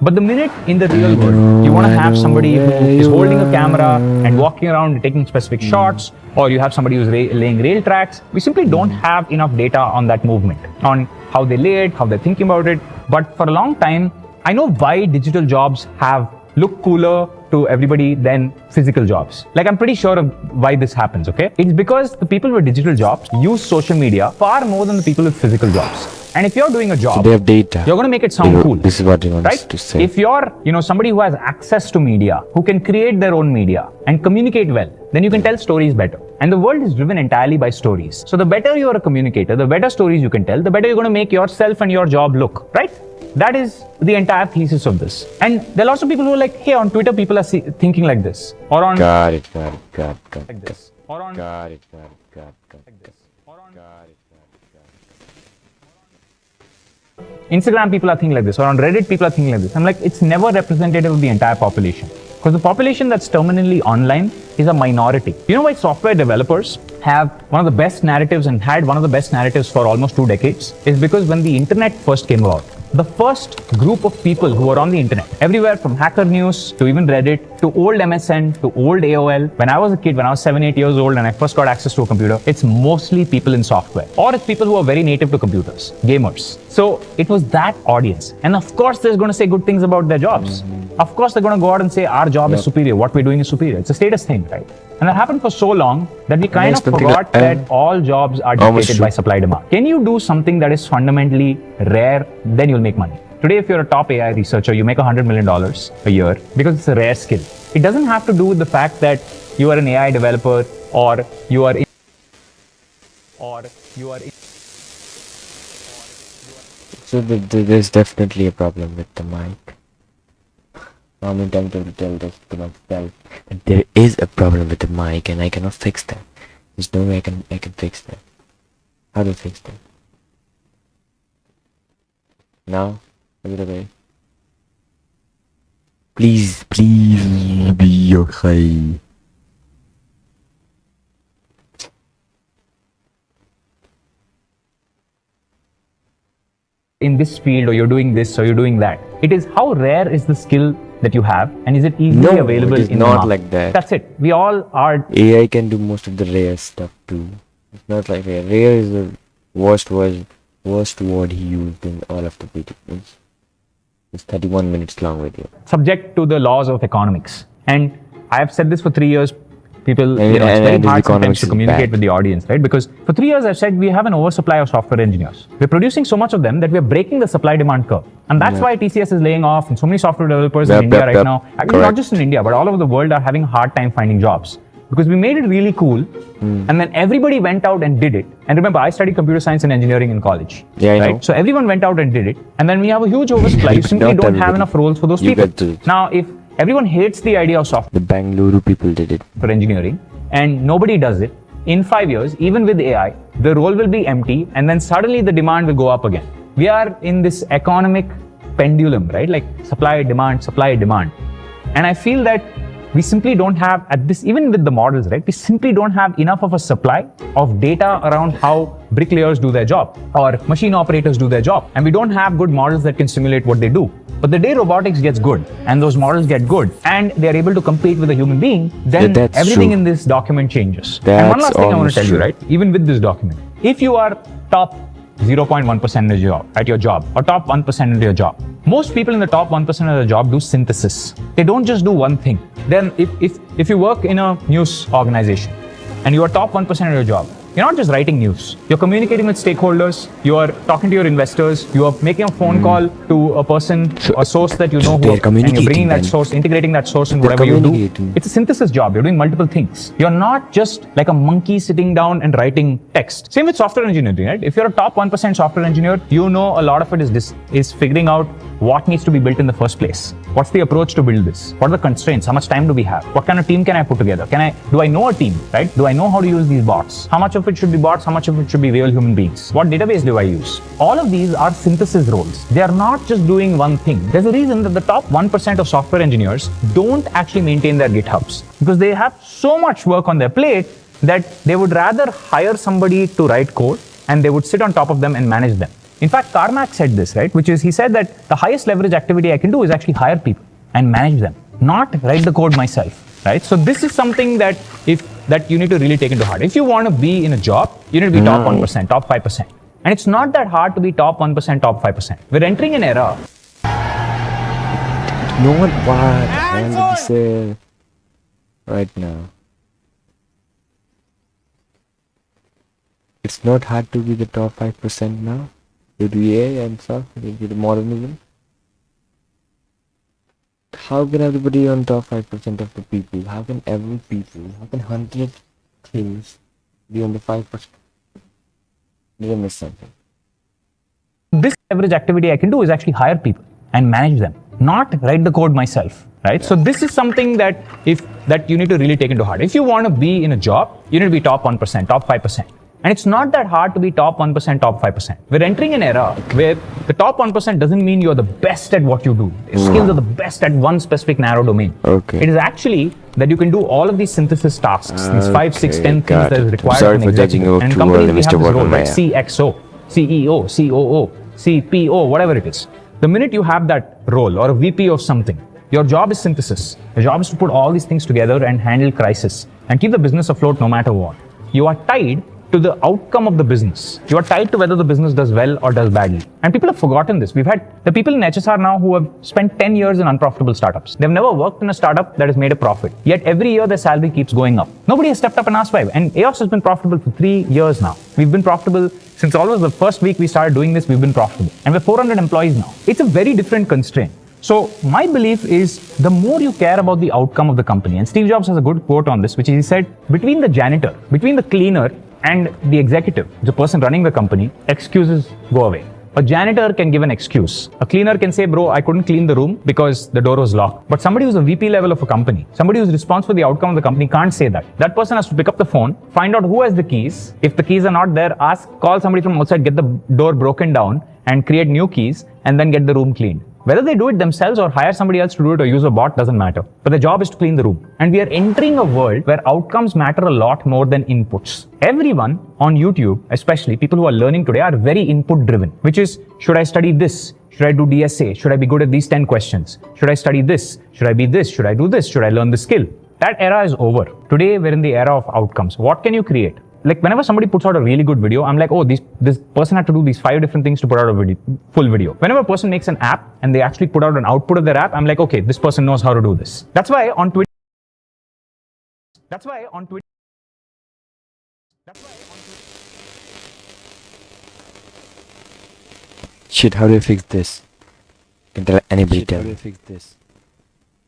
But the minute in the real world, you want to have somebody who is holding a camera and walking around and taking specific shots, or you have somebody who's laying rail tracks, we simply don't have enough data on that movement, on how they lay it, how they're thinking about it. But for a long time, I know why digital jobs have look cooler to everybody than physical jobs. Like, I'm pretty sure of why this happens, okay? It's because the people with digital jobs use social media far more than the people with physical jobs. And if you're doing a job, so they have data. You're going to make it sound cool. This is what you want right? to say. If you're, somebody who has access to media, who can create their own media and communicate well, then you can tell stories better. And the world is driven entirely by stories. So the better you're a communicator, the better stories you can tell, the better you're going to make yourself and your job look, right? That is the entire thesis of this. And there are lots of people who are like, hey, on Twitter, people are thinking like this. Or on... Got it. Like this. Or on... Got it. Like this. Or on... Instagram, people are thinking like this. Or on Reddit, people are thinking like this. I'm like, it's never representative of the entire population. Because the population that's terminally online is a minority. You know why software developers have one of the best narratives and had one of the best narratives for almost 2 decades? Is because when the internet first came about, the first group of people who were on the internet, everywhere from Hacker News to even Reddit to old MSN to old AOL. When I was a kid, when I was 7-8 years old and I first got access to a computer, it's mostly people in software, or it's people who are very native to computers, gamers. So it was that audience. And of course, they're going to say good things about their jobs. Of course, they're going to go out and say our job is superior, what we're doing is superior. It's a status thing, right? And that happened for so long that we kind of forgot that all jobs are dictated by supply demand. Can you do something that is fundamentally rare? Then you'll make money. Today, if you're a top AI researcher, you make $100 million a year because it's a rare skill. It doesn't have to do with the fact that you are an AI developer or you are So there's definitely a problem with the mic. I'm tempted to tell this to myself that there is a problem with the mic and I cannot fix that. There's no way I can fix that. How to fix that? Now, a little bit. Please be okay. In this field, or you're doing this, or you're doing that. It is how rare is the skill that you have, and is it easily available it is in not the market? like that. That's it. We all are. AI can do most of the rare stuff too. It's not like rare. Rare is the worst word he used in all of the videos. It's 31 minutes long video. Subject to the laws of economics. And I have said this for 3 years. People, it's very and hard sometimes to communicate with the audience, right? Because for 3 years I've said we have an oversupply of software engineers. We're producing so much of them that we're breaking the supply-demand curve. And that's why TCS is laying off, and so many software developers in India right now, actually not just in India, but all over the world are having a hard time finding jobs. Because we made it really cool, and then everybody went out and did it. And remember, I studied computer science and engineering in college. Yeah, I know. So everyone went out and did it. And then we have a huge oversupply. You simply don't have enough roles for those people. Now, if everyone hates the idea of software, the Bangalore people did it for engineering, and nobody does it, in 5 years, even with AI, the role will be empty, and then suddenly the demand will go up again. We are in this economic pendulum, right? Like supply, demand. And I feel that we simply don't have, at this, even with the models, right? We simply don't have enough of a supply of data around how bricklayers do their job or machine operators do their job. And we don't have good models that can simulate what they do. But the day robotics gets good and those models get good and they're able to compete with a human being, then everything in this document changes. And one last thing I want to tell you, right? Even with this document, if you are top 0.1% at your job or top 1% of your job, most people in the top 1% of the job do synthesis. They don't just do one thing. Then if you work in a news organization and you are top 1% of your job, you're not just writing news. You're communicating with stakeholders. You are talking to your investors. You are making a phone call to a person, a source that you know, they're and you're bringing communicating that then. source, integrating that source in They're whatever you do. communicating. It's a synthesis job. You're doing multiple things. You're not just like a monkey sitting down and writing text. Same with software engineering, right? If you're a top 1% software engineer, you know a lot of it is figuring out what needs to be built in the first place. What's the approach to build this? What are the constraints? How much time do we have? What kind of team can I put together? Do I know a team, right? Do I know how to use these bots? How much of it should be bots? How much of it should be real human beings? What database do I use? All of these are synthesis roles. They are not just doing one thing. There's a reason that the top 1% of software engineers don't actually maintain their GitHubs because they have so much work on their plate that they would rather hire somebody to write code and they would sit on top of them and manage them. In fact, Carmack said this, right? Which is, he said that the highest leverage activity I can do is actually hire people and manage them, not write the code myself, right? So this is something that you need to really take into heart. If you want to be in a job, you need to be top 1%, top 5%. And it's not that hard to be top 1%, top 5%. We're entering an era. Not what I'm going to say right now. It's not hard to be the top 5% now. With AI and stuff, with the modernism. How can everybody on top 5% of the people? How can 100 things be on the 5%? Did I miss something? This leverage activity I can do is actually hire people and manage them, not write the code myself, right? So this is something that you need to really take into heart. If you want to be in a job, you need to be top 1%, top 5%. And it's not that hard to be top 1%, top 5%. We're entering an era where the top 1% doesn't mean you're the best at what you do. Your skills are the best at one specific narrow domain. Okay. It is actually that you can do all of these synthesis tasks, these 5, 6, 10 things got that is it. required Sorry of an for judging executive. you And too companies, early, we have Mr. this role, like Waltermeyer. CXO, CEO, COO, CPO, whatever it is. The minute you have that role or a VP of something, your job is synthesis. Your job is to put all these things together and handle crisis and keep the business afloat no matter what. You are tied to the outcome of the business. You are tied to whether the business does well or does badly. And people have forgotten this. We've had the people in HSR now who have spent 10 years in unprofitable startups. They've never worked in a startup that has made a profit. Yet every year their salary keeps going up. Nobody has stepped up and asked why. And EOS has been profitable for 3 years now. We've been profitable since almost the first week we started doing this, we've been profitable. And we're 400 employees now. It's a very different constraint. So my belief is the more you care about the outcome of the company, and Steve Jobs has a good quote on this, which is he said, between the janitor, between the cleaner and the executive, the person running the company, excuses go away. A janitor can give an excuse. A cleaner can say, bro, I couldn't clean the room because the door was locked. But somebody who's a VP level of a company, somebody who's responsible for the outcome of the company can't say that. That person has to pick up the phone, find out who has the keys. If the keys are not there, call somebody from outside, get the door broken down and create new keys and then get the room cleaned. Whether they do it themselves or hire somebody else to do it or use a bot doesn't matter. But the job is to clean the room. And we are entering a world where outcomes matter a lot more than inputs. Everyone on YouTube, especially people who are learning today, are very input driven, which is, should I study this? Should I do DSA? Should I be good at these 10 questions? Should I study this? Should I be this? Should I do this? Should I learn the skill? That era is over. Today, we're in the era of outcomes. What can you create? Like whenever somebody puts out a really good video, I'm like, oh, this person had to do these 5 different things to put out a full video. Whenever a person makes an app and they actually put out an output of their app, I'm like, okay, this person knows how to do this. That's why on Twitter. Shit, how do I fix this? Can tell anybody tell me.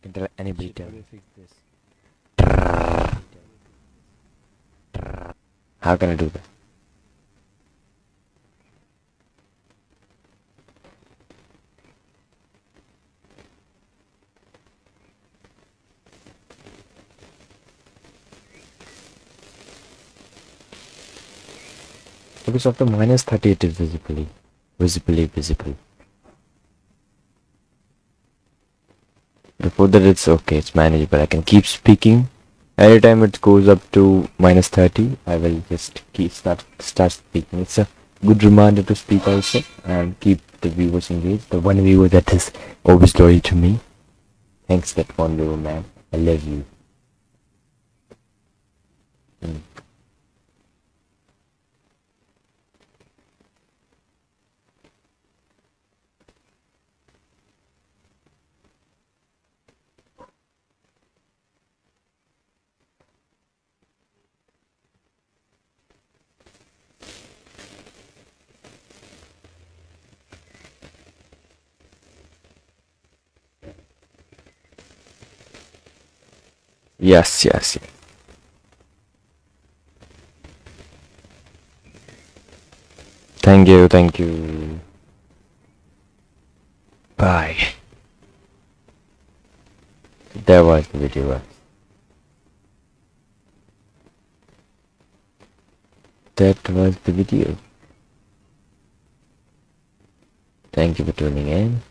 Can tell anybody tell me. How can I do that? Because after -30 it is visible. Before that it's okay, it's manageable. I can keep speaking. Anytime it goes up to -30, I will just start speaking. It's a good reminder to speak also and keep the viewers engaged. The one viewer that is always loyal to me. Thanks, that one viewer, man. I love you. Yes, yes. Thank you, thank you. Bye. That was the video. That was the video. Thank you for tuning in.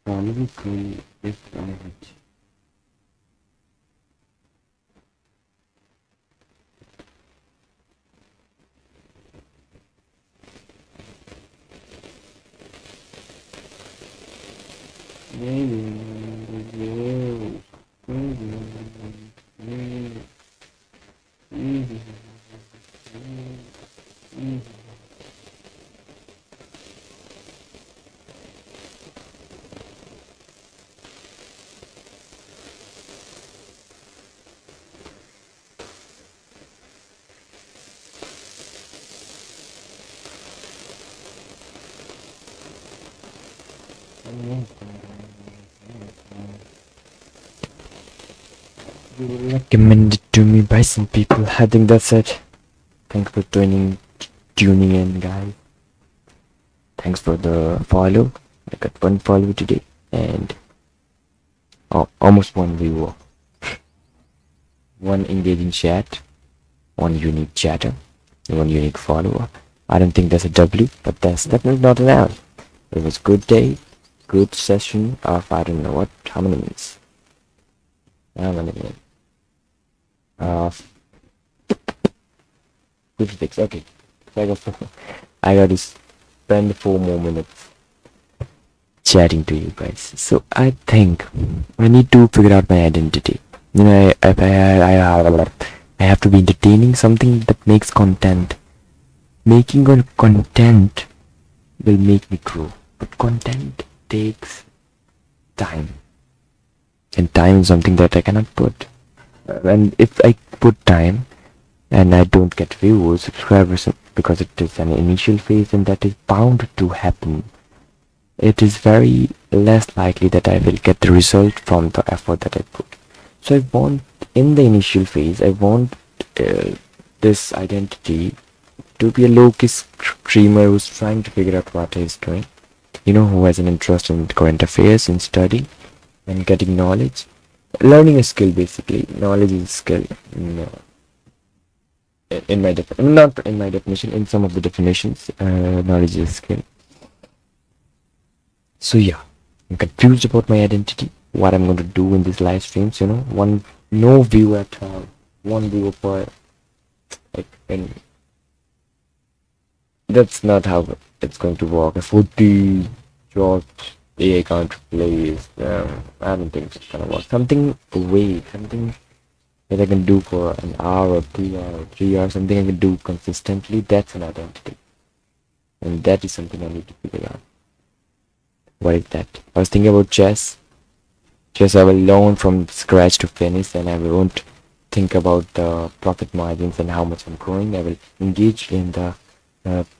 Let me see if I have. Recommended to me by some people. I think that's it. Thanks for tuning in, guys. Thanks for the follow. I got one follow today and almost one viewer, one engaging chat, one unique chatter, one unique follower. I don't think that's a W, but that's definitely not an L. It was good day, good session of I don't know what, how many minutes? How many minutes? 56. Okay, so I got to spend 4 more minutes chatting to you guys. So I think I need to figure out my identity. You know, I have to be entertaining, something that makes content. Making content will make me grow, but content takes time, and time is something that I cannot put. And if I put time and I don't get viewers, subscribers, because it is an initial phase and that is bound to happen, it is very less likely that I will get the result from the effort that I put. So I want, in the initial phase, I want this identity to be a low-key streamer who's trying to figure out what he's doing. You know, who has an interest in current affairs, in studying and getting knowledge. Learning a skill, basically. Knowledge is a skill. In my not in my definition, in some of the definitions, knowledge is a skill. So yeah, I'm confused about my identity, what I'm going to do in these live streams. You know, no view at all, one view per, like, and that's not how it's going to work. A 40 jobs AI can't replace. I don't think it's gonna work. Something that I can do for an hour or 2 hours or 3 hours, something I can do consistently. That's an identity, and that is something I need to figure out. What is that? I was thinking about chess. Chess I will learn from scratch to finish, and I won't think about the profit margins and how much I'm growing. I will engage in the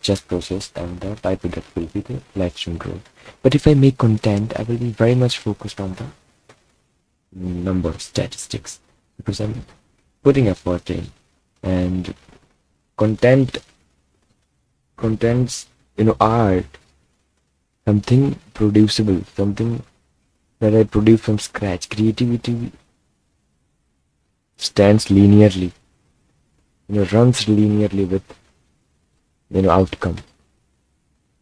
chess process, and the byproduct will be the live stream growth. But if I make content, I will be very much focused on the number statistics, because I'm putting effort in, and contents, art, something producible, something that I produce from scratch. Creativity stands linearly, runs linearly with, outcome.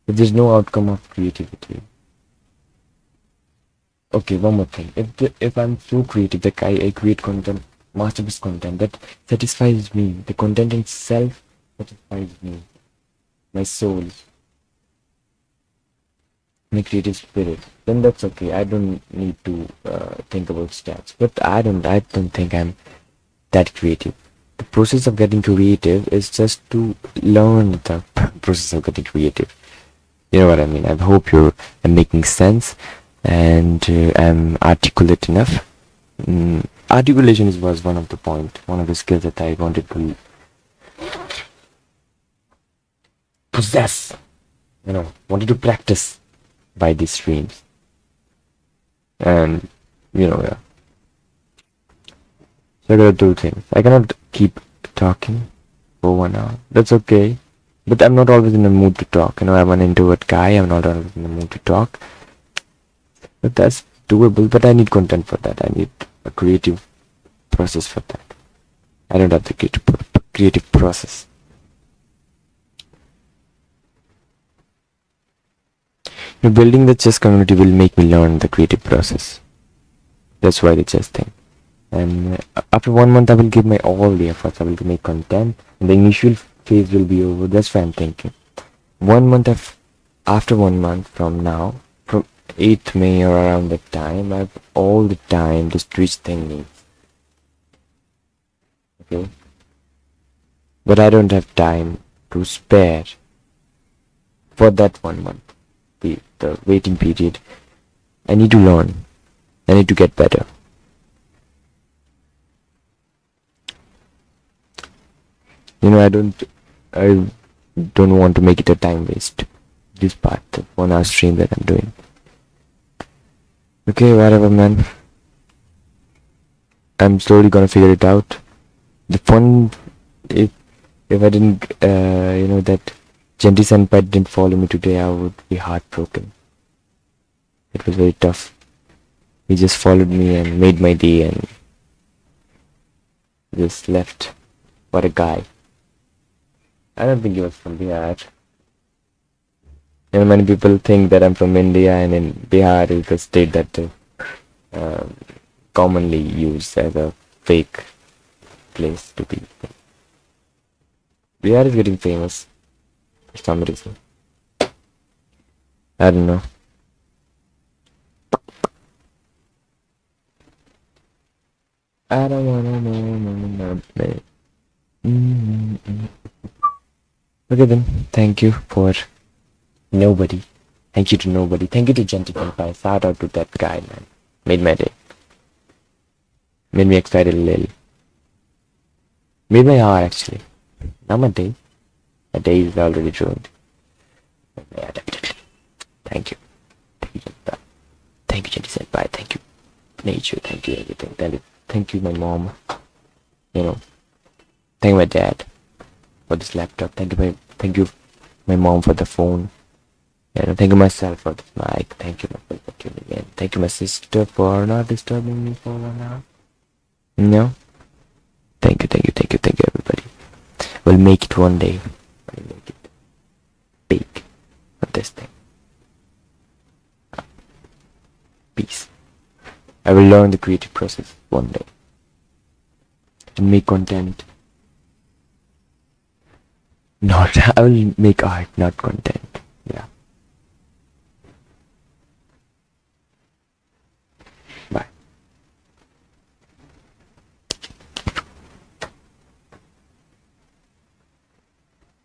If there's no outcome of creativity. Okay, one more thing. If I'm so creative that I create content, masterpiece content that satisfies me, the content itself satisfies me, my soul, my creative spirit, then that's okay. I don't need to think about stats. But I don't think I'm that creative. The process of getting creative is just to learn the process of getting creative. You know what I mean? I hope I'm making sense and I'm articulate enough. articulation was one of the skills that I wanted to possess, wanted to practice by these streams. And yeah. So I gotta do things. I cannot keep talking for 1 hour. That's okay. But I'm not always in the mood to talk. I'm an introvert guy. I'm not always in the mood to talk. But that's doable. But I need content for that. I need a creative process for that. I don't have the creative process. Building the chess community will make me learn the creative process. That's why the chess thing. And after 1 month, I will give my all the efforts. I will make content, and the initial phase will be over. That's why I'm thinking. 1 month after 1 month from now, from 8th May or around that time, I have all the time this Twitch thing needs. Okay, but I don't have time to spare for that 1 month. The waiting period. I need to learn. I need to get better. I don't want to make it a time waste. This part, the 1 hour stream that I'm doing. Okay, whatever, man. I'm slowly gonna figure it out. The fun, if I didn't, that Genty Senpai didn't follow me today, I would be heartbroken. It was very tough. He just followed me and made my day and just left. What a guy. I don't think he was from Bihar. Many people think that I'm from India, and in Bihar is the state that commonly used as a fake place to be. Bihar is getting famous for some reason. I don't know. I don't wanna know. Okay then, thank you for nobody. Thank you to nobody. Thank you to Genty Senpai. Shout out to that guy, man. Made my day. Made me excited a little. Made my hour actually. Not my day. My day is already ruined. Yeah, definitely. Thank you. Thank you, Genty. Thank you, Genty Senpai. Thank you, nature. Thank you, everything. Thank you, my mom. Thank you, my dad, for this laptop. Thank you, my mom, for the phone. Thank you myself for this mic. Thank you for tuning in. Thank you, my sister, for not disturbing me for 1 hour. Thank you, everybody. We'll make it one day. We'll make it big on this thing. Peace. I will learn the creative process one day. To make content. I will make art, not content.